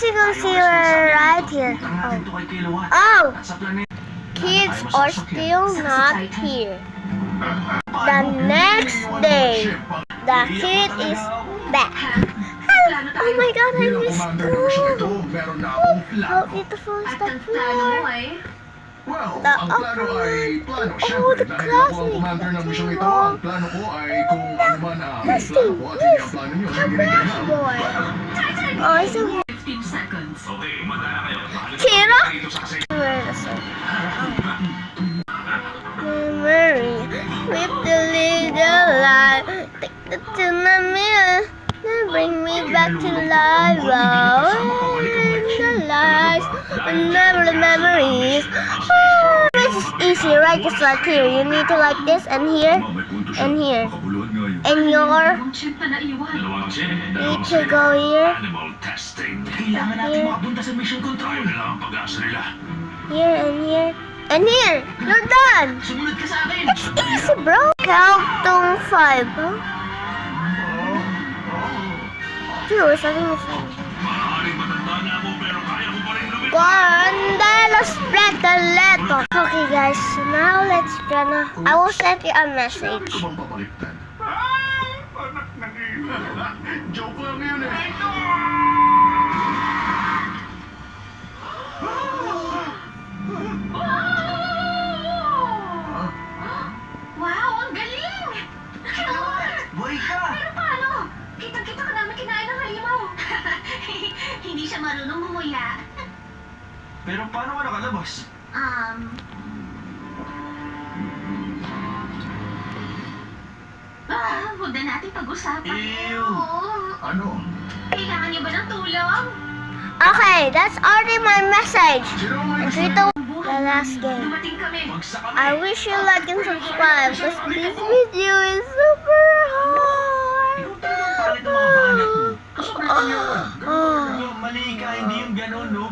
Concealer right here. Oh, kids are still not here. The next day, the kid is back. Oh my God, I miss school. How beautiful is the floor? Well, The ang plano ay plano, oh, syempre, the dahil classmate. ako ang commander ng mission ito, ang plano ko ay kung ano man ang plano ko at hindi ang plano nyo, hindi nagkakaw. Boy. Oh, it's a 15 seconds. Okay, umanda na kayo. Kira? Dito sa kasi. Where is it? Memory with the little light. Take it to the mirror. Then bring me back to life. Oh, in the lights. Remember the memories. Oh, this is easy, right? Just like here. You need to like this and here and here. And your Ang chip na naiwan. need to go here, Animal testing. Kailangan natin makapunta sa mission control. Ayun na lang ang pag-asa nila. here and here, and here. You're done. Sumunod ka sa akin. It's easy, bro. Count to 5. Huh? 2 or something. Maaaring matanda na ako pero kaya ko pa rin lumit. Candela Spretaleto. Okay, guys. So now let's gonna. I will send you a message. Ito bang papalitan? Anak na nila. Joke lang yun eh. Wow, ang galing! Buhay ka! Pero paano? Kitang-kita ka namin kinain ng halimaw. Hindi siya marunong gumuya. Pero paano ka nakalabas? Huwag na natin pag-usapan. Ew. Oo. Ano? Kailangan niyo ba ng tulong? Okay, that's already my message. Sino ang may And gusto we niyo? don't the last game. Dumating kami. Magsa kami. I wish you like and subscribe because this video is super hard. Ikaw talaga ang pangit ng mga banat mo. Kasobrang yun. Oh. Mali ka, hindi yung ganun, no?